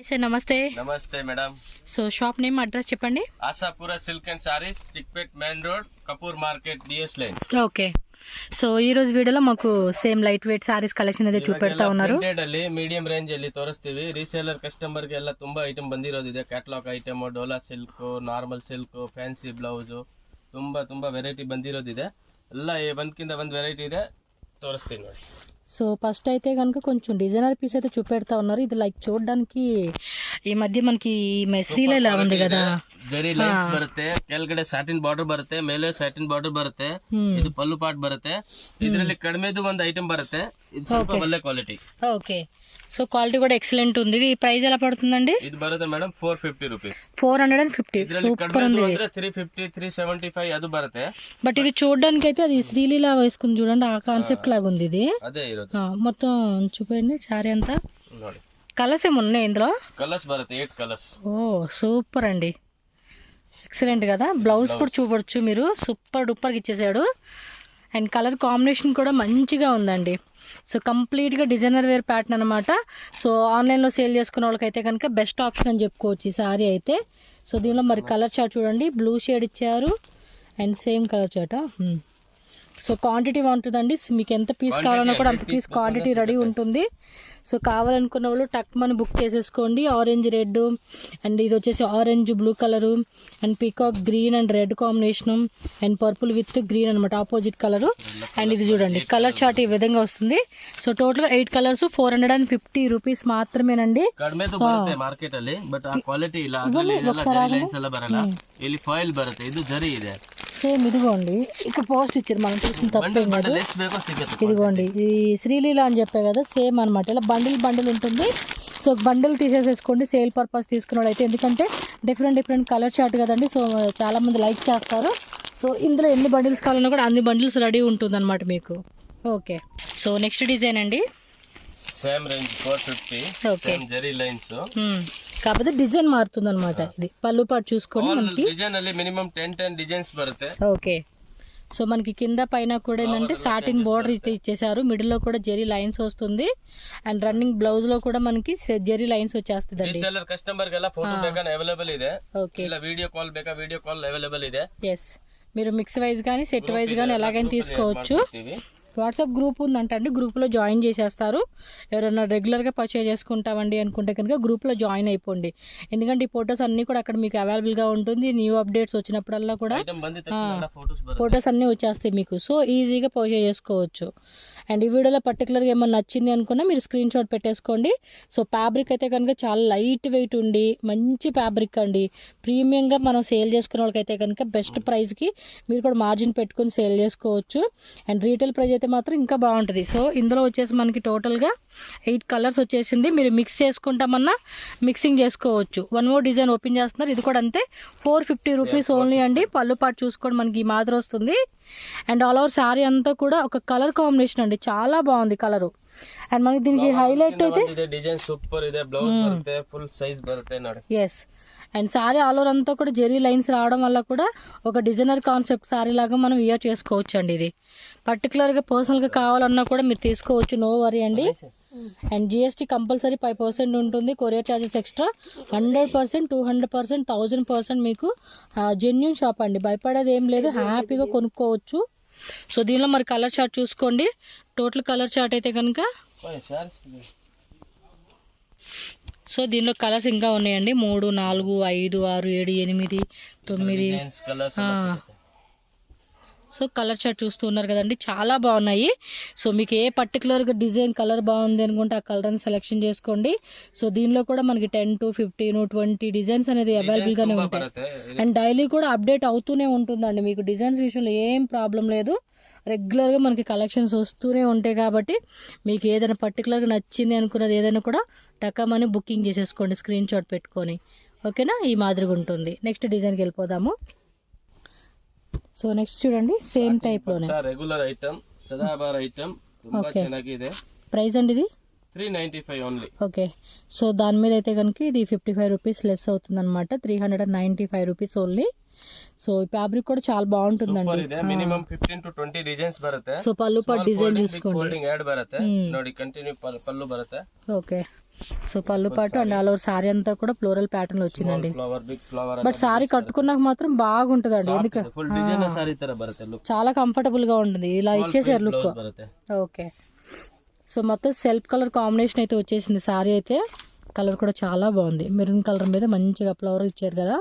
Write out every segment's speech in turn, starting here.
Sir నమస్తే. నమస్తే madam. So shop name address చెప్పండి. Ashapura silk and saris, Chickpet main road, Kapoor market, DS line. Okay. So ಈ రోజు ವಿಡಿಯೋలో మాకు same light weight saris collection ಇದೆ చూపెడతా ఉన్నారు. ಪ್ರಿಂಟೆಡ್ ಅಲ್ಲಿ ಮೀಡಿಯಂ ರೇಂಜ್ ಅಲ್ಲಿ ತೋರಿಸ್ತೀವಿ. ರೀಸೇಲರ್ ಕಸ್ಟಮರ್ ಗೆ ಎಲ್ಲ ತುಂಬಾ ಐಟಮ್ ಬಂದಿರೋದಿದೆ. Catalogue item, Dola silk, normal silk, fancy blouse, ತುಂಬಾ ವೆರೈಟಿ ಬಂದಿರೋದಿದೆ. ಎಲ್ಲ ಒಂದ್ಕಿಂತ ಒಂದ್ ವೆರೈಟಿ ಇದೆ, తోరిస్తాను ನೋಡಿ. సో ఫస్ట్ అయితే కనుక కొంచెం డిజైనర్ పీస్ అయితే చూపెడతా ఉన్నారు. ఇది లైక్ చూడడానికి ఈ మధ్య మనకి మైస్రీలో ఇలా ఉంది కదా, ಜರಿ ಲೈನ್ಸ್ ಬರುತ್ತೆ, ಕೆಳಗಡೆ ಸಾಟಿನ್ ಬಾರ್ಡರ್ ಬರುತ್ತೆ, ಮೇಲೆ ಸಾಟಿನ್ ಬಾರ್ಡರ್ ಬರುತ್ತೆ. ಇದು ಪಲ್ಲು ಪಾಟ್ ಬರುತ್ತೆ. ಇದರಲ್ಲಿ ಕಡಿಮೆದು ಒಂದು ಐಟಮ್ ಬರುತ್ತೆ. ಇದು ಸ್ವಲ್ಪ ಒಳ್ಳೆ ಕ್ವಾಲಿಟಿ. ఓకే. సో క్వాలిటీ కూడా ఎక్సలెంట్ ఉంది. ఈ ప్రైస్ ఎలా పడుతుందండి? ఇది బರುತ್ತೆ మేడం 450 రూపీస్. 450. సూపర్ ఉంది. 350 375 ಅದು ಬರುತ್ತೆ. బట్ ఇది చూడడానికి అయితే అది శ్రీలీలా వేసుకుంది చూడండి, ఆ కాన్సెప్ట్ లాగా ఉంది ఇది. అదే మొత్తం చూపండి సారీ అంతా. ನೋಡಿ కలర్స్ ఏమి ఉన్నాయి ఇందులో? కలర్స్ బರುತ್ತೆ 8 కలర్స్. ఓ సూపర్ అండి, ఎక్సలెంట్ కదా. బ్లౌజ్ కూడా చూపొచ్చు మీరు, సూపర్ డూపర్గా ఇచ్చేసాడు. అండ్ కలర్ కాంబినేషన్ కూడా మంచిగా ఉందండి. సో కంప్లీట్గా డిజైనర్ వేర్ ప్యాటర్న్ అనమాట. సో ఆన్లైన్లో సేల్ చేసుకున్న వాళ్ళకైతే కనుక బెస్ట్ ఆప్షన్ అని చెప్పుకోవచ్చు ఈ సారీ అయితే. సో దీనిలో మరి కలర్ చార్ట్ చూడండి, బ్లూ షేడ్ ఇచ్చారు and same colour chart. So quantity ఉంటుందండి, మీకు ఎంత పీస్ కావాలన్నా కూడా అంత పీస్ క్వాంటిటీ రెడీ ఉంటుంది. సో కావాలనుకున్న వాళ్ళు టక్ మని బుక్ చేసేసుకోండి. ఆరెంజ్ రెడ్ అండ్ ఇది వచ్చేసి orange blue colour and peacock green and red combination and purple with green అనమాట, ఆపోజిట్ కలరు. అండ్ ఇది చూడండి కలర్ చార్ట్ ఈ విధంగా వస్తుంది. సో టోటల్గా 8 కలర్స్ 450 రూపీస్ మాత్రమేనండి. మార్కెట్ ಅಲ್ಲಿ ಬಟ್ ಆ ಕ್ವಾಲಿಟಿ ಇಲ್ಲ, ಲೈನ್ಸ್ ಎಲ್ಲ ಬರಲ್ಲ. ಇಲ್ಲಿ ಫಾಯಿಲ್ ಬರುತ್ತೆ, ಇದು ಜರಿ ಇದೆ. సేమ్ ఇదిగోండి ఇక్కడ పోస్ట్ ఇచ్చారు, మనం చూసిన తప్పేం కాదు. ఇదిగోండి ఇది శ్రీలీల అని చెప్పే కదా, సేమ్ అనమాట. ఇలా బండిల్ ఉంటుంది. సో బండిల్ తీసేసేసుకోండి సేల్ పర్పస్ తీసుకున్న వాళ్ళు అయితే, ఎందుకంటే డిఫరెంట్ కలర్ చార్ట్ కదండి. సో చాలా మంది లైక్ చేస్తారు. సో ఇందులో ఎన్ని బండిల్స్ కావాలన్నా కూడా అన్ని బండిల్స్ రెడీ ఉంటుంది అనమాట మీకు. ఓకే. సో నెక్స్ట్ డిజైన్ అండి, same range 450. Okay. Zari lines కాకపోతే డిజైన్ మారుతుంది అనమాట. ఇది పళ్ళు పాటు చూసుకోండి మనకి. డిజైన్ ಅಲ್ಲಿ మినిమం 10 డిజైన్స్ బರುತ್ತೆ. ఓకే. సో మనకి కింద పైన కూడా ఏంటంటే సాటిన్ బోర్డర్ అయితే ఇచ్చేసారు, మిడిల్ లో కూడా జెరీ లైన్స్ వస్తుంది అండ్ రన్నింగ్ బ్లౌజ్ లో కూడా మనకి జెరీ లైన్స్ వచ్చేస్తుంది అండి. రీసెల్లర్ కస్టమర్ ಗೆಲ್ಲ ಫೋಟೋ ಬೇಕಾ ಅವೈಲೇಬಲ್ ಇದೆ. ఓకే. ಇಲ್ಲ వీడియో కాల్ ಬೇಕಾ వీడియో కాల్ అవైಲೇಬಲ್ ಇದೆ. ఎస్, మీరు మిక్స్ వైజ్ కానీ సెట్ వైజ్ కానీ ఎలాగైనా తీసుకోవచ్చు. వాట్సాప్ గ్రూప్ ఉందంట అండి, గ్రూప్లో జాయిన్ చేసేస్తారు. ఎవరైనా రెగ్యులర్గా పర్చేజ్ చేసుకుంటామండి అనుకుంటే కనుక గ్రూప్లో జాయిన్ అయిపోండి. ఎందుకంటే ఈ ఫొటోస్ అన్నీ కూడా అక్కడ మీకు అవైలబుల్గా ఉంటుంది. న్యూ అప్డేట్స్ వచ్చినప్పుడల్లా కూడా ఫొటోస్ అన్నీ వచ్చేస్తాయి మీకు. సో ఈజీగా పర్చేజ్ చేసుకోవచ్చు. అండ్ ఈ వీడియోలో పర్టికులర్గా ఏమన్నా నచ్చింది అనుకున్నా మీరు స్క్రీన్ షాట్ పెట్టేసుకోండి. సో ఫ్యాబ్రిక్ అయితే కనుక చాలా లైట్ వెయిట్ ఉండి మంచి ఫ్యాబ్రిక్ అండి. ప్రీమియంగా మనం సేల్ చేసుకునే వాళ్ళకైతే కనుక బెస్ట్ ప్రైస్కి మీరు కూడా మార్జిన్ పెట్టుకుని సేల్ చేసుకోవచ్చు. అండ్ రీటైల్ ప్రైస్ అయితే మాత్రం ఇంకా బాగుంటుంది. సో ఇందులో వచ్చేసి మనకి టోటల్గా 8 కలర్స్ వచ్చేసింది. మీరు మిక్స్ చేసుకుంటామన్నా మిక్సింగ్ చేసుకోవచ్చు. వన్ మోర్ డిజైన్ ఓపెన్ చేస్తున్నారు, ఇది కూడా అంతే 450 రూపీస్ ఓన్లీ అండి. పళ్ళు పాటు చూసుకోండి మనకి ఈ మాదిరి వస్తుంది. అండ్ ఆల్ ఓవర్ శారీ అంతా కూడా ఒక కలర్ కాంబినేషన్ అండి, చాలా బాగుంది కలరు. అండ్ మనకి దీనికి హైలైట్ అయితే డిజైన్ సూపర్ ಇದೆ, బ్లౌజ్ బರುತ್ತೆ, ఫుల్ సైజ్ బರುತ್ತೆ ನೋಡಿ. Yes. And sari all over అంతా కూడా జెరీ లైన్స్ రావడం వల్ల కూడా ఒక డిజైనర్ కాన్సెప్ట్ శారీ లాగా మనం వియర్ చేసుకోవచ్చు అండి. ఇది పర్టికులర్గా పర్సనల్గా కావాలన్నా కూడా మీరు తీసుకోవచ్చు, నో వరీ అండి. అండ్ జిఎస్టీ కంపల్సరీ 5% ఉంటుంది. Courier charges extra. 100%, 200%, 1000% మీకు జెన్యూన్ షాప్ అండి, భయపడేది ఏం లేదు, హ్యాపీగా కొనుక్కోవచ్చు. సో దీనిలో మరి కలర్ చార్ట్ చూసుకోండి. టోటల్ కలర్ చార్ట్ అయితే కనుక సో దీనిలో కలర్స్ ఇంకా ఉన్నాయండి, 3, 4, 5, 6, 7, 8, 9. సో కలర్ చార్ట్ చూస్తున్నారు కదండి, చాలా బాగున్నాయి. సో మీకు ఏ పర్టికులర్గా డిజైన్ కలర్ బాగుంది అనుకుంటే ఆ కలర్ని సెలెక్షన్ చేసుకోండి. సో దీనిలో కూడా మనకి 10 to 15, 20 డిజైన్స్ అనేది అవైలబుల్గానే ఉంటాయి. అండ్ డైలీ కూడా అప్డేట్ అవుతూనే ఉంటుందండి. మీకు డిజైన్స్ విషయంలో ఏం ప్రాబ్లం లేదు, రెగ్యులర్గా మనకి కలెక్షన్స్ వస్తూనే ఉంటాయి. కాబట్టి మీకు ఏదైనా పర్టికులర్గా నచ్చింది అనుకున్నది ఏదైనా కూడా టకమని బుకింగ్ చేసేసుకోండి స్క్రీన్ షాట్ పెట్టుకొని. ఓకేనా, ఈ మాదిరిగా ఉంటుంది. నెక్స్ట్ డిజైన్కి వెళ్ళిపోదాము. సో నెక్స్ట్ చూడండి సేమ్ టైప్ లోనే రెగ్యులర్ ఐటమ్, సదాబార్ ఐటమ్, ತುಂಬಾ ಚೆನ್ನಾಗಿದೆ. ప్రైస్ అండి ఇది 395 ఓన్లీ. ఓకే. సో దాని మీద అయితే కనుక ఇది 55 రూపీస్ లెస్ అవుతుంది అనమాట, 395 రూపీస్ ఓన్లీ. సో ఈ ఫ్యాబ్రిక్ కూడా చాలా బాగుంటుందండి. మినిమం 15 to 20 డిజైన్స్ బರುತ್ತೆ. సో పళ్ళు పాటు డిజైన్ చూసుకోండి. ఫోల్డింగ్ యాడ్ బರುತ್ತೆ ನೋಡಿ, కంటిన్యూ పళ్ళు బರುತ್ತೆ. ఓకే. సో పళ్ళు పాటు అండ్ ఆల్ ఓవర్ సారీ అంతా కూడా ఫ్లోరల్ ప్యాటర్న్ లో వచ్చిందండి. Flower big flower but sari కట్టుకున్నాక మాత్రం బాగుంటుందండి, ఎందుకంటే ಫುಲ್ ಡಿಸೈನ್ ಸಾರಿ ತರ ಬರುತ್ತೆ ಲುಕ್. చాలా కంఫర్టబుల్ గా ఉంటుంది. ఇలా ఇచ్చేసారు లుక్. ಬರುತ್ತೆ. ఓకే, సో మొత్తం సెల్ఫ్ కలర్ కాంబినేషన్ అయితే వచ్చేసింది. సారీ అయితే కలర్ కూడా చాలా బాగుంది. మెరూన్ కలర్ మీద మంచిగా ఫ్లవర్ ఇచ్చారు కదా,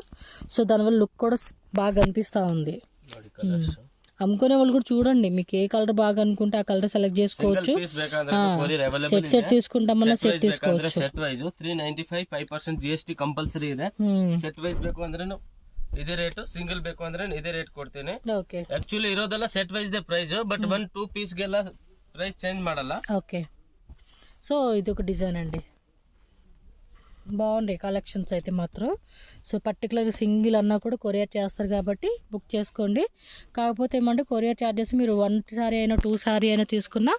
సో దానివల్ల లుక్ కూడా బాగా కనిపిస్తూ ఉంది. అమ్ముకునే వాళ్ళు కూడా చూడండి, మీకు ఏ కలర్ బాగా అనుకుంటే ఆ కలర్ సెలెక్ట్ చేసుకోవచ్చు. సెట్ తీసుకుంటామన్నా సెట్ తీసుకోవచ్చు. ಸೆಟ್ ವೈಸ್ 395 5% GST ಕಂಪಲ್ಸರಿ ಇದೆ. ಸೆಟ್ ವೈಸ್ ಬೇಕು ಅಂದ್ರೆ ಇದೇ ರೇಟ್, ಸಿಂಗಲ್ ಬೇಕು ಅಂದ್ರೆ ಇದೇ ರೇಟ್ ಕೊಡ್ತೀನಿ. ಓಕೆ, ಆಕ್ಚುಲಿ ಇರೋದೆಲ್ಲ set wise the price, but 1-2 piece ಗೆಲ್ಲ ಪ್ರೈಸ್ ಚೇಂಜ್ ಮಾಡಲ್ಲ. ఓకే, సో ఇది ఒక డిజైన్ అండి, బాగుంది కలెక్షన్స్ అయితే మాత్రం. సో పర్టికులర్గా సింగిల్ అన్నా కూడా కొరియర్ చేస్తారు కాబట్టి బుక్ చేసుకోండి. కాకపోతే ఏమంటే కొరియర్ ఛార్జెస్ మీరు 1 సారీ అయినా 2 సారీ అయినా తీసుకున్నా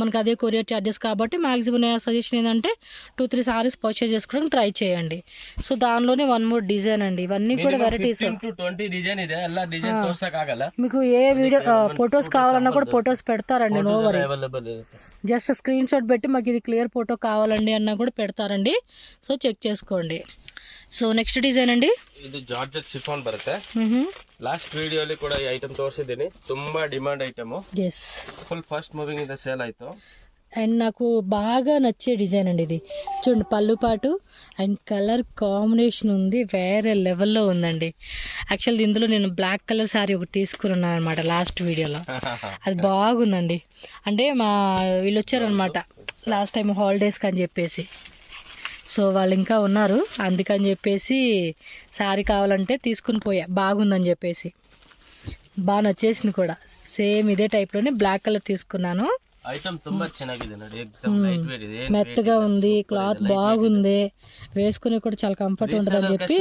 మనకు అదే కొరియర్ ఛార్జెస్ కాబట్టి మ్యాక్సిమం నా సజెషన్ ఏంటంటే 2-3 సారీస్ పర్చేస్ చేసుకోవడానికి ట్రై చేయండి. సో దానిలోనే 1 మోర్ డిజైన్ అండి, ఇవన్నీ కూడా వెరైటీస్. 20 డిజైన్ ಇದೆ, ಎಲ್ಲ ಡಿಸೈನ್ ತೋರ್ಸಕ್ಕಾಗಲ್ಲ. మీకు ఏ వీడియో ఫొటోస్ కావాలన్నా కూడా ఫొటోస్ పెడతారండి, నో వరీ. అవైలబుల్ ఇರುತ್ತೆ. జస్ట్ స్క్రీన్ షాట్ పెట్టి మాకు ఇది క్లియర్ ఫోటో కావాలండి అన్నా కూడా పెడతారండి, సో చెక్ చేసుకోండి. సో నెక్స్ట్ డిజైన్ అండి, ಇದು ಜಾರ್ಜೆಟ್ ಶಿಫಾನ್ ಬರುತ್ತೆ. ಲಾಸ್ಟ್ ವಿಡಿಯೋಲಿ ಕೂಡ ಈ ಐಟಮ್ ತೋರಿಸಿದ್ದೀನಿ, ತುಂಬಾ demand item. Yes, full fast moving ಇಂದ ಸೇಲ್ ಆಯ್ತು. అండ్ నాకు బాగా నచ్చే డిజైన్ అండి ఇది. చూడండి పళ్ళు పాటు అండ్ కలర్ కాంబినేషన్ ఉంది, వేరే లెవెల్లో ఉందండి. యాక్చువల్లీ ఇందులో నేను బ్లాక్ కలర్ శారీ ఒకటి తీసుకున్నాను అనమాట లాస్ట్ వీడియోలో, అది బాగుందండి. అంటే మా వీళ్ళు వచ్చారనమాట లాస్ట్ టైం హాలిడేస్కి అని చెప్పేసి, సో వాళ్ళు ఇంకా ఉన్నారు, అందుకని చెప్పేసి శారీ కావాలంటే తీసుకుని పోయా, బాగుందని చెప్పేసి. బాగా నచ్చేసింది కూడా, సేమ్ ఇదే టైప్లోనే బ్లాక్ కలర్ తీసుకున్నాను. ఐటమ్ ತುಂಬಾ ಚೆನ್ನಾಗಿದೆ ನೋಡಿ, एकदम ಲೈಟ್ ವೇಟ್ ಇದೆ, మెత్తగా ఉంది, క్లాత్ బాగుంది, వేసుకుని కూడా చాలా కంఫర్ట్ ఉంటుంది అని చెప్పి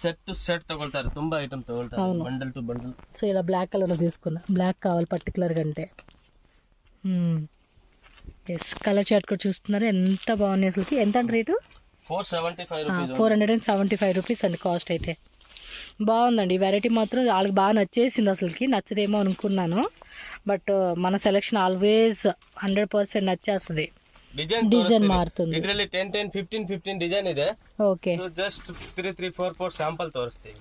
సెట్ టు సెట్ తగొల్తారు, ತುಂಬಾ ఐటమ్ తగొల్తారు, బండల్ టు బండల్. సో ఇలా బ్లాక్ కలర్ లో తీసుకున్నా, బ్లాక్ కావాలి పర్టికులర్గా అంటే. ఎస్, కలర్ చార్ట్ కూడా చూస్తున్నారు, ఎంత బాగున్నాయి అసలుకి. ఎంత అంటే రేటు 475 రూపీస్ అండి కాస్ట్ అయితే. బాగుందండి, వెరైటీ మాత్రం వాళ్ళకి బాగా నచ్చేసింది. అసలుకి నచ్చదేమో అనుకున్నాను, బట్ మన సెలెక్షన్ ఆల్వేస్ 100% నచ్చేస్తుంది. డిజైన్ మారుతుంది. ಇದರಲ್ಲಿ 10 15 డిజైన్ ಇದೆ. ఓకే, జస్ట్ 3 4 శాంపుల్ తోరిస్తాయి.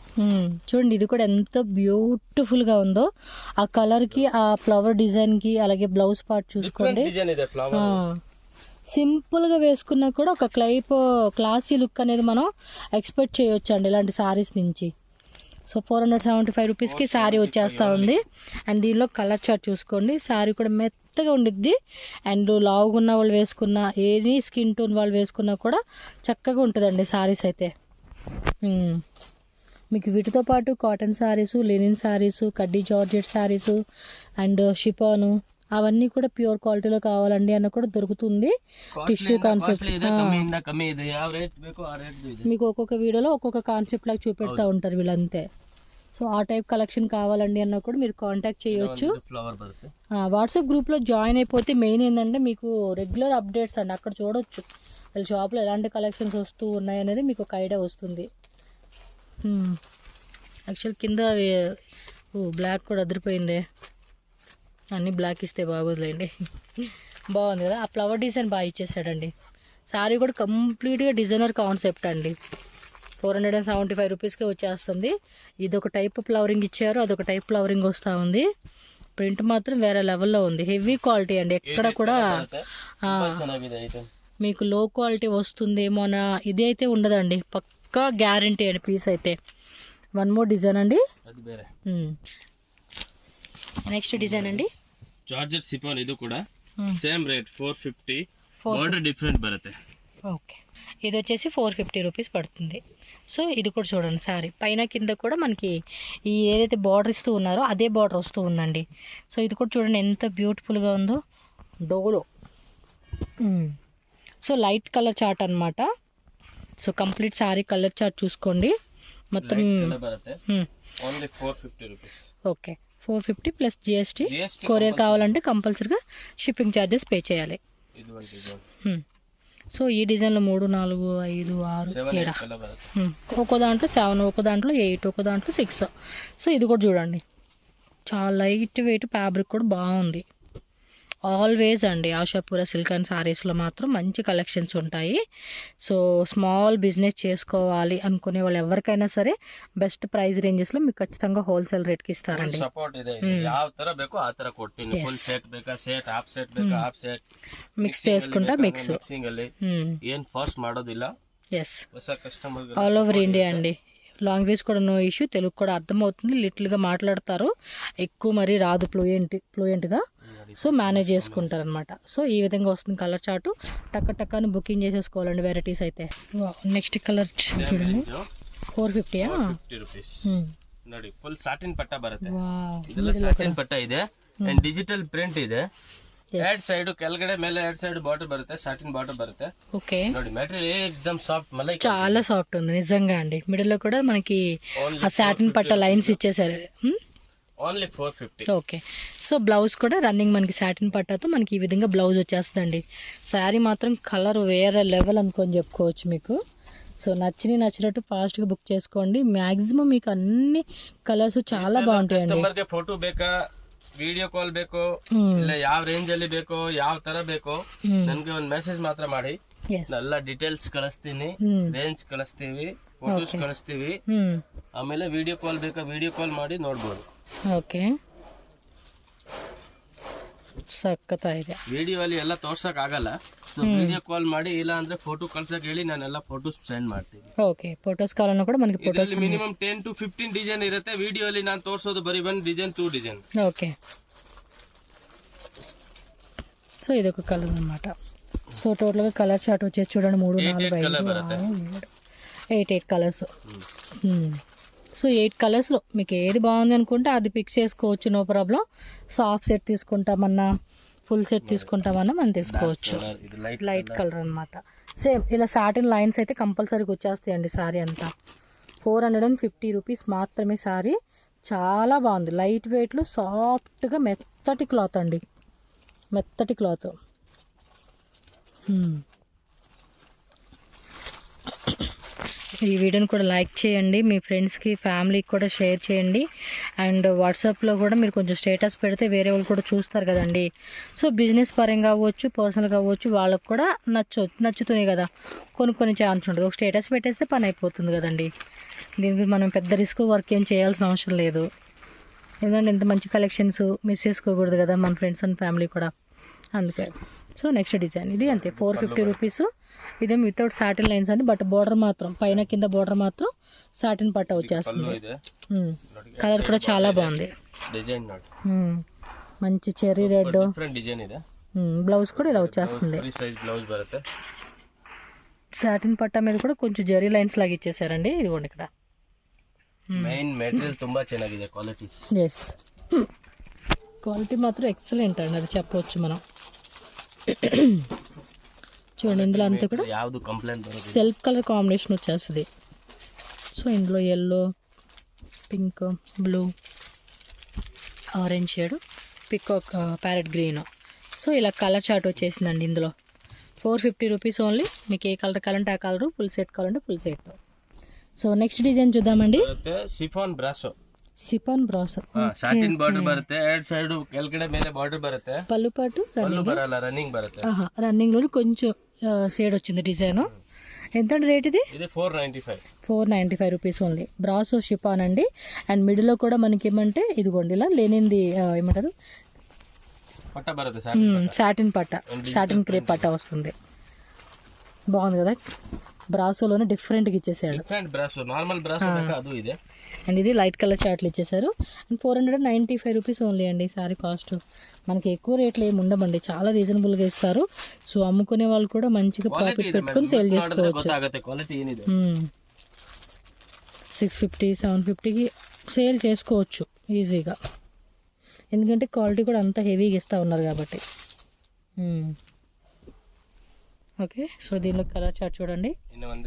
చూడండి ఇది కూడా ఎంత బ్యూటిఫుల్ గా ఉందో, ఆ కలర్ కి ఆ ఫ్లవర్ డిజైన్ కి, అలాగే బ్లౌజ్ పార్ట్ చూసుకోండి. డిజైన్ ಇದೆ ఫ్లవర్. సింపుల్ గా వేసుకున్నా కూడా ఒక క్లాసీ లుక్ అనేది మనం ఎక్స్పెక్ట్ చేయొచ్చు అండి ఇలాంటి సారీస్ నుంచి. సో 475 రూపీస్కి శారీ వచ్చేస్తూ ఉంది. అండ్ దీనిలో కలర్ చార్ట్ చూసుకోండి, శారీ కూడా మెత్తగా ఉండిద్ది. అండ్ లావుగా ఉన్న వాళ్ళు వేసుకున్న, ఏది స్కిన్ టోన్ వాళ్ళు వేసుకున్నా కూడా చక్కగా ఉంటుందండి శారీస్ అయితే. మీకు వీటితో పాటు కాటన్ శారీసు, లెనిన్ శారీసు, కడ్డీ జార్జెట్ శారీసు అండ్ షిఫాను అవన్నీ కూడా ప్యూర్ క్వాలిటీలో కావాలండి అన్న కూడా దొరుకుతుంది. టిష్యూ కాన్సెప్ట్ మీకు ఒక్కొక్క వీడియోలో ఒక్కొక్క కాన్సెప్ట్ లాగా చూపెడతా ఉంటారు వీళ్ళంతే. సో ఆ టైప్ కలెక్షన్ కావాలండి అన్న కూడా మీరు కాంటాక్ట్ చేయొచ్చు. వాట్సాప్ గ్రూప్లో జాయిన్ అయిపోతే మెయిన్ ఏంటంటే మీకు రెగ్యులర్ అప్డేట్స్ అండి అక్కడ చూడొచ్చు, వాళ్ళ షాప్లో ఎలాంటి కలెక్షన్స్ వస్తూ ఉన్నాయి అనేది మీకు ఒక ఐడియా వస్తుంది. యాక్చువల్ కింద బ్లాక్ కూడా అదిరిపోయింది, అన్నీ బ్లాక్ ఇస్తే బాగోదులేండి. బాగుంది కదా, ఆ ఫ్లవర్ డిజైన్ బాగా ఇచ్చేసాడండి. శారీ కూడా కంప్లీట్గా డిజైనర్ కాన్సెప్ట్ అండి. 475 రూపీస్కే వచ్చేస్తుంది. ఇదొక టైప్ ఫ్లవరింగ్ ఇచ్చారు, అదొక టైప్ ఫ్లవరింగ్ వస్తూ ఉంది. ప్రింట్ మాత్రం వేరే లెవెల్లో ఉంది, హెవీ క్వాలిటీ అండి. ఎక్కడ కూడా మీకు లో క్వాలిటీ వస్తుందేమో అన్న ఇది అయితే ఉండదండి, పక్కా గ్యారంటీ అండి పీస్ అయితే. 1 మోర్ డిజైన్ అండి. నెక్స్ట్ డిజైన్ అండి, ಜಾರ್ಜೆಟ್ ಸಿಫಾನ್. ಇದು ಕೂಡ సేమ్ రేట్ 450, బార్డర్ డిఫరెంట్ బರುತ್ತೆ. ఓకే, ఇది వచ్చేసి 450 రూపీస్ పడుతుంది. సో ఇది కూడా చూడండి, సారీ పైన కింద కూడా మనకి ఈ ఏదైతే బార్డర్ ఇస్తూ ఉన్నారో అదే బార్డర్ వస్తూ ఉందండి. సో ఇది కూడా చూడండి ఎంత బ్యూటిఫుల్గా ఉందో, Dola. So light colour chart అనమాట. So complete sari colour chart చూసుకోండి మొత్తం. Only 450 rupees. Okay, 450 plus GST. Courier కావాలంటే కంపల్సరీగా షిప్పింగ్ ఛార్జెస్ పే చేయాలి. సో ఈ డిజైన్లో 3 4 5 6 7 ఒక్కో దాంట్లో 7, ఒక్కో దాంట్లో 8, ఒక్కో దాంట్లో 6. సో ఇది కూడా చూడండి, చాలా లైట్ వెయిట్ ఫ్యాబ్రిక్ కూడా బాగుంది. ఆల్వేస్ అండి ఆశాపుర సిల్క్ అండ్ సారీస్లో మాత్రం మంచి కలెక్షన్స్ ఉంటాయి. సో స్మాల్ బిజినెస్ చేసుకోవాలి అనుకునే వాళ్ళు ఎవరికైనా సరే బెస్ట్ ప్రైస్ రేంజెస్లో మీకు ఖచ్చితంగా హోల్సేల్ రేట్కి ఇస్తారండి. ಸಪೋರ್ಟ್ ಇದೆ, ಯಾವ ತರ ಬೇಕೋ ಆ ತರ ಕೊಡ್ತೀನಿ. ಫುಲ್ ಸೆಟ್ ಬೇಕಾ ಸೆಟ್, ಹಾಫ್ ಸೆಟ್ ಬೇಕಾ ಹಾಫ್ ಸೆಟ್, మిక్స్ చేసుకుంటా మిక్స్. ಮಿಕ್ಸಿಂಗ್ ಅಲ್ಲಿ ಏನ್ ಫಾಸ್ಟ್ ಮಾಡೋದಿಲ್ಲ. ఎస్, ಹೊಸ ಕಸ್ಟಮರ್ ఆల్ ఓవర్ ఇండియా అండి. లాంగ్వేజ్ కూడా నో ఇష్యూ, తెలుగు కూడా అర్థమవుతుంది, లిటిల్గా మాట్లాడతారు, ఎక్కువ మరీ రాదు ఫ్లూయెంట్గా, సో మేనేజ్ చేసుకుంటారు అనమాట. సో ఈ విధంగా వస్తుంది కలర్ చార్టు. టక్కని బుకింగ్ చేసేసుకోవాలండి వెరైటీస్ అయితే. నెక్స్ట్ కలర్ చూడండి, 450 rupees ನೋಡಿ. ಫುಲ್ ಸಾಟಿನ್ ಪಟ್ಟ ಬರುತ್ತೆ, ಇದೆಲ್ಲ ಸಾಟಿನ್ ಪಟ್ಟ ಇದೆ ಅಂಡ್ ಡಿಜಿಟಲ್ ಪ್ರಿಂಟ್ ಇದೆ. ಎರಡ್ ಸೈಡ್ ಕೆಳಗಡೆ ಮೇಲೆ ಎರಡ್ ಸೈಡ್ ಬಾರ್ಡರ್ ಬರುತ್ತೆ, ಸಾಟಿನ್ ಬಾರ್ಡರ್ ಬರುತ್ತೆ. ఓకే, ನೋಡಿ ಮೆಟೀರಿಯಲ್ ఎక్దమ్ సాఫ్ట్, మళ్ళీ చాలా సాఫ్ట్ ఉంది నిజంగా అండి. మిడిల్ లో కూడా మనకి ఆ సాటిన్ పట్ట లైన్స్ ఇచ్చేసారు. ఓన్లీ 450. ఓకే, సో బ్లౌజ్ కూడా రన్నింగ్ మనకి సాటిన్ పట్టాతో మనకి ఈ విధంగా బ్లౌజ్ వచ్చేస్తుందండి. శారీ మాత్రం కలర్ వేరే లెవెల్ అనుకొని చెప్పుకోవచ్చు మీకు. సో నచ్చినట్టు ఫాస్ట్గా బుక్ చేసుకోండి. మ్యాక్సిమం మీకు అన్ని కలర్స్ చాలా బాగుంటాయండి. ಕಸ್ಟಮರ್ಗೆ ಫೋಟೋ ಬೇಕಾ, ವಿಡಿಯೋ ಕಾಲ್ ಬೇಕು, ಇಲ್ಲ ಯಾವ ರೇಂಜ್ ಅಲ್ಲಿ ಬೇಕೋ, ಯಾವ ತರ ಬೇಕೋ, ನನ್ಗೆ ಒಂದು ಮೆಸೇಜ್ ಮಾತ್ರ ಮಾಡಿ. ಎಲ್ಲ ಡೀಟೇಲ್ಸ್ ಕಳಿಸ್ತೀನಿ, ರೇಂಜ್ ಕಳಿಸ್ತೀವಿ, ಫೋಟೋಸ್ ಕಳಿಸ್ತೀವಿ. ಆಮೇಲೆ ವಿಡಿಯೋ ಕಾಲ್ ಬೇಕಾ, ವಿಡಿಯೋ ಕಾಲ್ ಮಾಡಿ ನೋಡ್ಬೋದು. ಓಕೆ, ಸಕ್ಕತ್ತಾಗಿದೆ. ವಿಡಿಯೋ ಅಲ್ಲಿ ಎಲ್ಲ ತೋರ್ಸಕ್ ಆಗಲ್ಲ, ಸೊ ವಿಡಿಯೋ ಕಾಲ್ ಮಾಡಿ, ಇಲ್ಲ ಅಂದ್ರೆ ಫೋಟೋ ಕಳ್ಸಕ್ ಹೇಳಿ, ನಾನೆಲ್ಲ ಫೋಟೋಸ್ ಸೆಂಡ್ ಮಾಡ್ತೀನಿ. ಓಕೆ, ಫೋಟೋಸ್ ಕಾಲನ್ನು ಕೂಡ మనకి ಫೋಟೋಸ್ ಮಿನಿಮಮ್ 10 to 15 ಡಿಸೈನ್ ಇರುತ್ತೆ. ವಿಡಿಯೋ ಅಲ್ಲಿ ನಾನು ತೋರಿಸೋದು ಬರೀ 1 ಡಿಸೈನ್ 2 ಡಿಸೈನ್. ఓకే, సో ఇది ఒక కలర్ అన్నమాట. సో టోటల్ గా కలర్ చార్ట్ వచ్చేసి చూడండి 3 4 5 8 కలర్స్. సో 8 కలర్స్లో మీకు ఏది బాగుంది అనుకుంటే అది పిక్ చేసుకోవచ్చు, no problem. So half set తీసుకుంటామన్నా, ఫుల్ సెట్ తీసుకుంటామన్నా మనం తీసుకోవచ్చు. లైట్ కలర్ అనమాట. సేమ్ ఇలా సాటిన్ లైన్స్ అయితే కంపల్సరీగా వచ్చేస్తాయండి సారీ అంతా. 450 రూపీస్ మాత్రమే సారీ. చాలా బాగుంది, లైట్ వెయిట్లో సాఫ్ట్గా మెత్తటి క్లాత్ అండి, మెత్తటి క్లాత్. ఈ వీడియోని కూడా లైక్ చేయండి, మీ ఫ్రెండ్స్కి ఫ్యామిలీకి కూడా షేర్ చేయండి. అండ్ వాట్సాప్లో కూడా మీరు కొంచెం స్టేటస్ పెడితే వేరే వాళ్ళు కూడా చూస్తారు కదండి. సో బిజినెస్ పరంగా అవ్వచ్చు, పర్సనల్గా అవ్వచ్చు, వాళ్ళకు కూడా నచ్చుతున్నాయి కదా, కొన్ని ఛాన్స్ ఉంటుంది. ఒక స్టేటస్ పెట్టేస్తే పని అయిపోతుంది కదండి. దీనికి మనం పెద్ద రిస్క్ వర్క్ ఏం చేయాల్సిన అవసరం లేదు. ఎందుకంటే ఇంత మంచి కలెక్షన్స్ మిస్ చేసుకోకూడదు కదా మన ఫ్రెండ్స్ అండ్ ఫ్యామిలీ కూడా, అందుకే. సో నెక్స్ట్ డిజైన్ ఇది అంతే 450 రూపీస్. ఇదేం వితౌట్ సాటిన్ లైన్స్ అండి, బట్ బోర్డర్ మాత్రం పైన కింద బోర్డర్ మాత్రం సాటిన్ పట్ట వచ్చేస్తుంది. కలర్ కూడా చాలా బాగుంది, మంచి చెర్రీ రెడ్. బ్లౌజ్ కూడా ఇలా వచ్చేస్తుంది, సాటిన్ పట్ట మీద కూడా కొంచెం జరీ లైన్స్ లాగా ఇచ్చేసారండి. ఇదిగోండి ఇక్కడ మెయిన్ మెటీరియల్ ತುಂಬಾ ಚೆನ್ನಾಗಿದೆ, క్వాలిటీస్. ఎస్, క్వాలిటీ మాత్రం ఎక్సలెంట్ అండి, అది చెప్పవచ్చు మనం. చూడండి ఇందులో అంతా కూడా సెల్ఫ్ కలర్ కాంబినేషన్ వచ్చేస్తుంది. సో ఇందులో yellow, pink, blue, orange shade, peacock, parrot green. So ఇలా కలర్ చార్ట్ వచ్చేసిందండి ఇందులో. 450 రూపీస్ ఓన్లీ. మీకు ఏ కలర్ కావాలంటే ఆ కలర్, ఫుల్ సెట్ కావాలంటే full set. So next design చూద్దామండి. Chiffon brasso, chiffon brasso, satin border ಬರುತ್ತೆ, ಎರಡ್ ಸೈಡ್ ಕೆಳಗಡೆ ಮೇಲೆ ಬಾರ್ಡರ್ ಬರುತ್ತೆ, పళ్ళు పాటు ಬರಲ್ಲ, రన్నింగ్ బರುತ್ತೆ. రన్నింగ్ లో కొంచెం షేడ్ వచ్చింది డిజైన్. ఎంత రేట్ ఇది? 495 రూపీస్ ఓన్లీ. బ్రాసో షిఫాన్ అండి. అండ్ మిడిల్ లో కూడా మనకి ఏమంటే ఇదిగోండి ఇలా లేనింది ఏమంటారు, పట్ట బರುತ್ತೆ, సాటిన్ పట్ట, సాటిన్ క్రేప్ పట్ట వస్తుంది. బాగుంది కదా, బ్రాసోలోనే డిఫరెంట్గా ఇచ్చేసాడు. నార్మల్ బ్రాసో అది ఇదే. అండ్ ఇది లైట్ కలర్ చార్ట్లు ఇచ్చేసారు. అండ్ 495 రూపీస్ ఓన్లీ అండి సారీ కాస్ట్. మనకి ఎక్కువ రేట్లు ఏమి ఉండమండి, చాలా రీజనబుల్గా ఇస్తారు. సో అమ్ముకునే వాళ్ళు కూడా మంచిగా ప్రాఫిట్ పెట్టుకొని సేల్ చేసుకోవచ్చు. 650, 750కి సేల్ చేసుకోవచ్చు ఈజీగా, ఎందుకంటే క్వాలిటీ కూడా అంత హెవీగా ఇస్తూ ఉన్నారు కాబట్టి. ఓకే, సో దీనిలో కలర్ చార్ట్ చూడండి.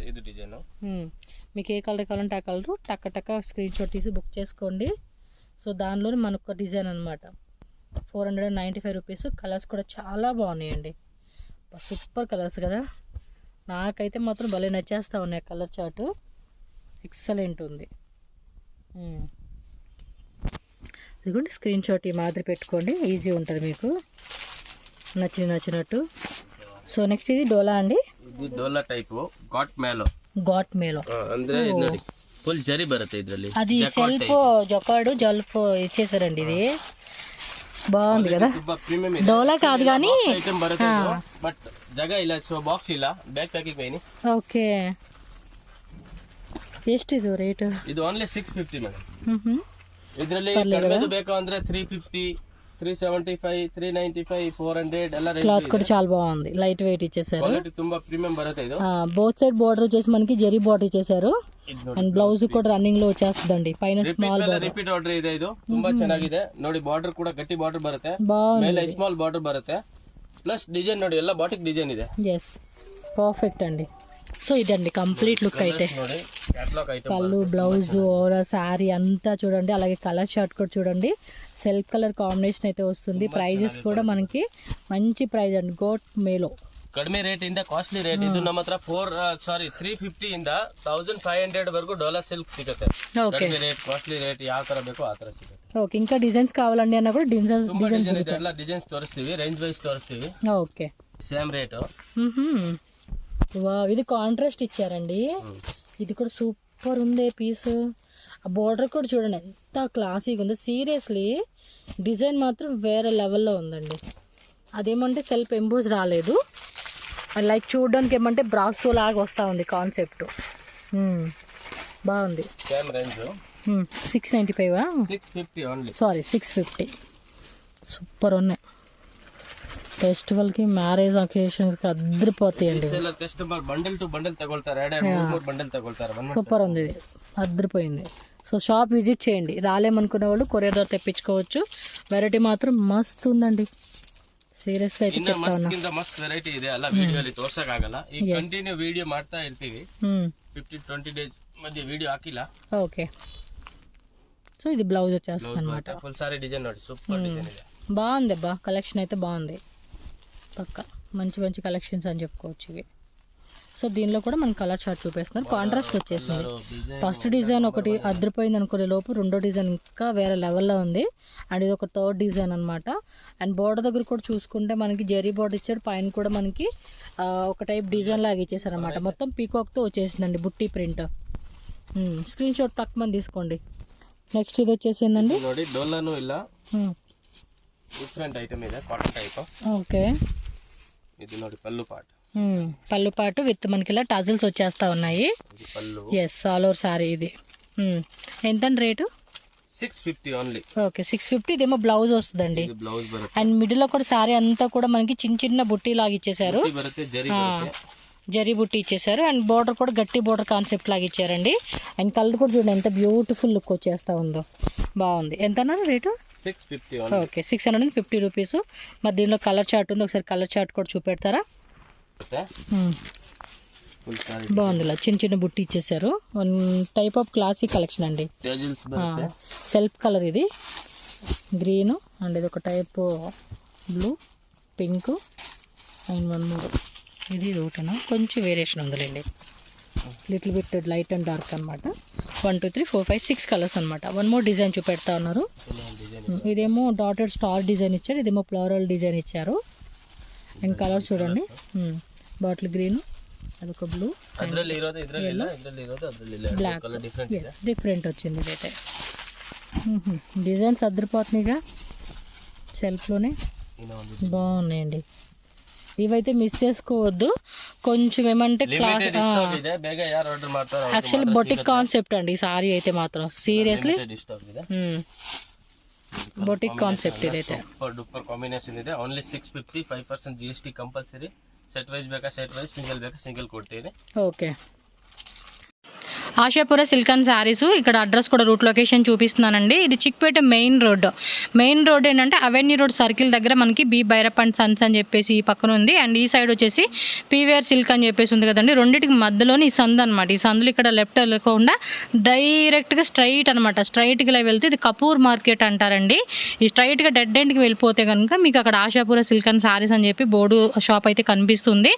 ఇది డిజైన్ మీకు ఏ కలర్ కావాలంటే ఆ కలరు టక్క స్క్రీన్ షాట్ తీసి బుక్ చేసుకోండి. సో దానిలోనే మనకు డిజైన్ అనమాట. 495 రూపీస్. కలర్స్ కూడా చాలా బాగున్నాయండి, సూపర్ కలర్స్ కదా. నాకైతే మాత్రం భలే నచ్చేస్తూ ఉన్నాయి. కలర్ చార్ట్ ఎక్సలెంట్ ఉంది. ఇదిగోండి స్క్రీన్ షాట్ ఈ మాదిరి పెట్టుకోండి, ఈజీ ఉంటుంది మీకు. నచ్చినట్టు. సో నెక్స్ట్ ఇది డోలా అండి. ಇದು ಡೋಲಾ ಟೈಪ್ ಗಾಟ್ ಮೇಲೋ ಅಂದ್ರೆ ನೋಡಿ ಫುಲ್ ಜರಿ ಬರುತ್ತೆ ಇದರಲ್ಲಿ. అది సెల్ఫ్ జొకాడు జల్ఫ్ ఇచ్చేసారండి. ఇది బాగుంది కదా. డోలా కాదు కానీ ఐటమ్ ಬರುತ್ತೆ బట్ ಜಾಗ ಇಲ್ಲ, ಸೊ ಬಾಕ್ಸ್ ಇಲ್ಲ, ಬ್ಯಾಗ್ ಪ್ಯಾಕಿಂಗ್ ಬೈನಿ. ಓಕೆ, ಎಷ್ಟಿದು ರೇಟ್? ಇದು ಓನ್ಲಿ 650 ಮೇಡಮ್. ಇದರಲ್ಲಿ ಕಡಿಮೆದು ಬೇಕು ಅಂದ್ರೆ 350, 375, 395, 400 ಎಲ್ಲ ರೇಟ್. క్లాత్ కూడా చాలా బాగుంది, లైట్ వెయిట్ ఇచ్చేసారు. క్వాలిటీ ತುಂಬಾ ప్రీమియం బರುತ್ತೆ ఇది. బోత్ సైడ్ బోర్డర్ వచ్చేసి మనకి జరీ బోర్డర్ ఇచ్చేసారు. అండ్ బ్లౌజ్ కూడా రన్నింగ్ లో వచ్చేస్తుందండి. పైన స్మాల్ రిపీట్ ఆర్డర్ ಇದೆ. ಇದು ತುಂಬಾ ಚೆನ್ನಾಗಿದೆ ನೋಡಿ. ಬಾರ್ಡರ್ ಕೂಡ ಗಟ್ಟಿ ಬಾರ್ಡರ್ ಬರುತ್ತೆ, ಮೇಲೆ ಸ್ಮಾಲ್ ಬಾರ್ಡರ್ ಬರುತ್ತೆ, ಪ್ಲಸ್ ಡಿಸೈನ್ ನೋಡಿ ಎಲ್ಲ ಬಾಟಿಕ್ ಡಿಸೈನ್ ಇದೆ. ఎస్, పర్ఫెక్ట్ అండి. సో ఇదండి కంప్లీట్ లుక్ అయితే. పళ్ళు, బ్లౌజ్, శారీ అంతా చూడండి. అలాగే కలర్ షర్ట్ కూడా చూడండి, సెల్ఫ్ కలర్ కాంబినేషన్ అయితే వస్తుంది. ప్రైజెస్ కూడా మనకి మంచి ప్రైస్ అండి. గోట్ మేలో ಕಡಿಮೆ ರೇಟ್ ಇಂದ ಕಾಸ್ಟ್ಲಿ ರೇಟ್. ಇದು ನಮ್ಮ ಹತ್ರ 350 ಇಂದ 1500 ವರೆಗೂ ಡೋಲಾ ಸಿಲ್ಕ್ ಸಿಗುತ್ತೆ. ಕಡಿಮೆ ರೇಟ್, ಕಾಸ್ಟ್ಲಿ ರೇಟ್, ಯಾವ ತರ ಬೇಕೋ ಆ ತರ ಸಿಗುತ್ತೆ. ఓకే, ఇంకా డిజైన్స్ కావాలండి అన్న కూడా డిజైన్స్ ಎಲ್ಲ ಡಿಸೈನ್ಸ್ ತೋರಿಸ್ತೀವಿ, ರೇಂಜ್ వైಸ್ తోరిస్ತೀವಿ. Okay, same rate. వావ్, ఇది కాంట్రాస్ట్ ఇచ్చారండి. ఇది కూడా సూపర్ ఉంది పీస్. ఆ బోర్డర్ కూడా చూడండి ఎంత క్లాసీగా ఉందో. సీరియస్లీ డిజైన్ మాత్రం వేరే లెవెల్లో ఉందండి. అదేమంటే సెల్ఫ్ ఎంబోస్ రాలేదు, లైక్ చూడడానికి ఏమంటే బ్రాసో లాగా వస్తూ ఉంది కాన్సెప్ట్. బాగుంది. Same range 695 650 only. Sorry 650. Super ఉన్నాయి. ఫెస్టివల్కి, మ్యారేజ్ అకేషన్స్కి అద్దరిపోతాయండి. కస్టమర్ బండిల్ టు బండిల్ తగొల్తారు, మూడు బండిల్ తగొల్తారు. సూపర్ ఉంది, ఇది అద్దరిపోయింది. సో షాప్ విజిట్ చేయండి. రాలేమనుకునే వాళ్ళు కొరియర్ ద్వారా తెప్పించుకోవచ్చు. వెరైటీ మాత్రం మస్తు ఉందండి. ಸೀರಿಯಸ್ ಆಗಿ ಮಸ್ತ್ ವೆರೈಟಿ ಇದೆ ಅಲ್ಲ, ವಿಡಿಯೋಲಿ ತೋರ್ಸಕ್ಕಾಗಲ್ಲ. ಈಗ ಕಂಟಿನ್ಯೂ ವಿಡಿಯೋ ಮಾಡ್ತಾ ಇರ್ತೀವಿ. 15-20 ಡೇಸ್ ಮಧ್ಯೆ ವಿಡಿಯೋ ಹಾಕಿಲ್ಲ. ಓಕೆ, సో ఇది బ్లౌజ్ వచ్చేస్తుంది అనమాట. ఫుల్ సారీ డిజైన్ ನೋಡಿ, సూపర్ డిజైన్ ಇದೆ. బాగుంది అబ్బా, కలెక్షన్ అయితే బాగుంది. పక్క మంచి మంచి కలెక్షన్స్ అని చెప్పుకోవచ్చు ఇవి. సో దీనిలో కూడా మన కలర్ చార్ట్ చూపిస్తున్నారు. కాంట్రాస్ట్ వచ్చేసింది. ఫస్ట్ డిజైన్ ఒకటి అద్దరిపోయింది అనుకునే లోపు రెండో డిజైన్ ఇంకా వేరే లెవెల్లో ఉంది. అండ్ ఇది ఒక థర్డ్ డిజైన్ అనమాట. అండ్ బోర్డర్ దగ్గర కూడా చూసుకుంటే మనకి జరీ బోర్డర్ ఇచ్చాడు. పైన కూడా మనకి ఒక టైప్ డిజైన్ లాగా ఇచ్చేసారు అనమాట. మొత్తం పీకాక్తో వచ్చేసిందండి బుట్టి ప్రింట్. స్క్రీన్ షాట్ తక్కువ తీసుకోండి. నెక్స్ట్ ఇది వచ్చేసిందండి ನೋಡಿ, ಡೋಲಾನು ಇಲ್ಲ, ಡಿಫರೆಂಟ್ ಐಟಮ್ ಇದೆ, ಕಾಟನ್ ಟೈಪ್. ఓకే, ఇది ನೋಡಿ పల్లు పార్ట్. పళ్ళు పాటు విత్ మనకి ఇలా టజల్స్ వచ్చేస్తా ఉన్నాయి. Yes, all over sari. ఇది ఎంతండి రేటు? 650 ఓన్లీ. ఓకే, 650. ఇదేమో బ్లౌజ్ వస్తుందండి. అండ్ మిడిల్ లో కూడా సారీ అంతా కూడా మనకి చిన్న చిన్న బుట్టి లాగా ఇచ్చేసారు, జరీ బుట్టి ఇచ్చేసారు. అండ్ బోర్డర్ కూడా గట్టి బోర్డర్ కాన్సెప్ట్ లాగా ఇచ్చారండి. అండ్ కలర్ కూడా చూడండి ఎంత బ్యూటిఫుల్ లుక్ వచ్చేస్తా ఉందో. బాగుంది. ఎంత అన్నారు రేటు? 650. Okay, 650 rupees. మరి దీనిలో కలర్ చార్ట్ ఉంది, ఒకసారి కలర్ చార్ట్ కూడా చూపెడతారా? బాగుంది, ఇలా చిన్న చిన్న బుట్టి ఇచ్చేసారు. One type of classic collection అండి. సెల్ఫ్ కలర్ ఇది గ్రీన్, అండ్ ఇది ఒక type blue, pink, and one more ఇది ఒకటేనా, కొంచెం వేరియేషన్ ఉందిలేండి. Little bit light and dark అనమాట. 1 2 3 4 5 6 కలర్స్ అనమాట. వన్ మోర్ డిజైన్ చూపెడతా ఉన్నారు. ఇదేమో డాటెడ్ స్టార్ డిజైన్ ఇచ్చారు, ఇదేమో ఫ్లోరల్ డిజైన్ ఇచ్చారు. అండ్ కలర్ చూడండి, బాటిల్ గ్రీన్, అదొక బ్లూ, బ్లాక్. డిఫరెంట్ వచ్చింది ఇదైతే. డిజైన్స్ అద్దరిపోతున్నాయిగా సెల్ఫ్లోనే, బాగున్నాయండి. ఇవైతే మిస్ చేసుకోవద్దు. కొంచెం ఏమంటే యాక్చువల్లీ బొటిక్ కాన్సెప్ట్ అండి ఈ సారీ అయితే మాత్రం. సీరియస్లీ బొటిక్ కాన్సెప్ట్ ఇదైతే. సూపర్ కాంబినేషన్ ಇದೆ. Only 650, 5% GST compulsory. Set wise ಬೇಕಾ ಸೆಟ್ ವೈಸ್, ಸಿಂಗಲ್ ಬೇಕಾ ಸಿಂಗಲ್ ಕೊಡ್ತೀನಿ. Okay, Ashapura silk and sarees. ఇక్కడ అడ్రస్ కూడా రూట్ లొకేషన్ చూపిస్తున్నానండి. ఇది Chickpet main road. Main road ఏంటంటే అవెన్యూ రోడ్ సర్కిల్ దగ్గర మనకి బి భైరప్ అండ్ సన్స్ అని చెప్పేసి ఈ పక్కన ఉంది. అండ్ ఈ సైడ్ వచ్చేసి పీవేర్ సిల్క్ అని చెప్పేసి ఉంది కదండి. రెండింటికి మధ్యలోని ఈ సందు అనమాట. ఈ సందులో ఇక్కడ లెఫ్ట్ వెళ్ళకుండా డైరెక్ట్గా స్ట్రైట్ అనమాట. స్ట్రైట్గా వెళ్తే ఇది కపూర్ మార్కెట్ అంటారండి. ఈ స్ట్రైట్గా డెడ్ ఎండ్కి వెళ్ళిపోతే కనుక మీకు అక్కడ ఆశాపుర సిల్క్ అండ్ శారీస్ అని చెప్పి బోర్డు షాప్ అయితే కనిపిస్తుంది.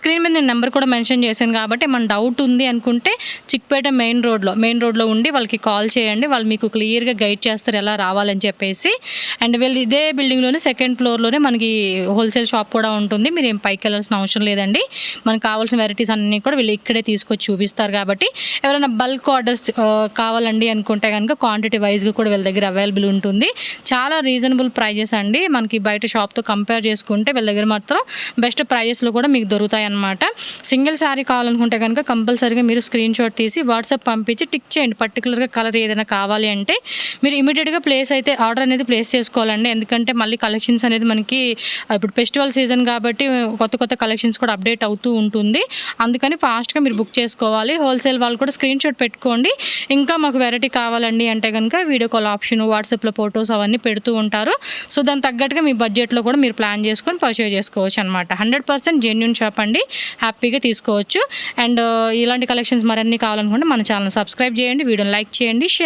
స్క్రీన్ మీద నేను నెంబర్ కూడా మెన్షన్ చేశాను కాబట్టి మన డౌట్ ఉంది అనుకుంటే చిక్పేట బయట మెయిన్ రోడ్లో ఉండి వాళ్ళకి కాల్ చేయండి. వాళ్ళు మీకు క్లియర్గా గైడ్ చేస్తారు ఎలా రావాలని చెప్పేసి. అండ్ వీళ్ళు ఇదే బిల్డింగ్లోనే సెకండ్ ఫ్లోర్లోనే మనకి హోల్సేల్ షాప్ కూడా ఉంటుంది. మీరు ఏం పైకి వెళ్ళాల్సిన అవసరం లేదండి. మనకు కావాల్సిన వెరైటీస్ అన్నీ కూడా వీళ్ళు ఇక్కడే తీసుకొచ్చి చూపిస్తారు. కాబట్టి ఎవరైనా బల్క్ ఆర్డర్స్ కావాలండి అనుకుంటే కనుక క్వాంటిటీ వైజ్గా కూడా వీళ్ళ దగ్గర అవైలబుల్ ఉంటుంది. చాలా రీజనబుల్ ప్రైజెస్ అండి. మనకి బయట షాప్తో కంపేర్ చేసుకుంటే వీళ్ళ దగ్గర మాత్రం బెస్ట్ ప్రైజెస్లో కూడా మీకు దొరుకుతాయి అన్నమాట. సింగిల్ శారీ కావాలనుకుంటే కనుక కంపల్సరీగా మీరు స్క్రీన్ షాట్ తీసి వాట్సాప్ పంపించి టిక్ చేయండి. పర్టికులర్గా కలర్ ఏదైనా కావాలి అంటే మీరు ఇమీడియట్గా ఆర్డర్ అనేది ప్లేస్ చేసుకోవాలండి. ఎందుకంటే మళ్ళీ కలెక్షన్స్ అనేది మనకి ఇప్పుడు ఫెస్టివల్ సీజన్ కాబట్టి కొత్త కలెక్షన్స్ కూడా అప్డేట్ అవుతూ ఉంటుంది. అందుకని ఫాస్ట్గా మీరు బుక్ చేసుకోవాలి. హోల్సేల్ వాళ్ళు కూడా స్క్రీన్ షాట్ పెట్టుకోండి. ఇంకా మాకు వెరైటీ కావాలండి అంటే కనుక వీడియో కాల్ ఆప్షన్, వాట్సాప్లో ఫొటోస్ అవన్నీ పెడుతూ ఉంటారు. సో దానికి తగ్గట్టుగా మీ బడ్జెట్లో కూడా మీరు ప్లాన్ చేసుకొని పర్చేజ్ చేసుకోవచ్చు అనమాట. 100% జెన్యూన్ షాప్ అండి. హ్యాపీగా తీసుకోవచ్చు. అండ్ ఇలాంటి కలెక్షన్స్ మరన్నీ కావాలనుకుంటే మన ఛానల్ సబ్స్క్రైబ్ చేయండి, వీడియోని లైక్ చేయండి, షేర్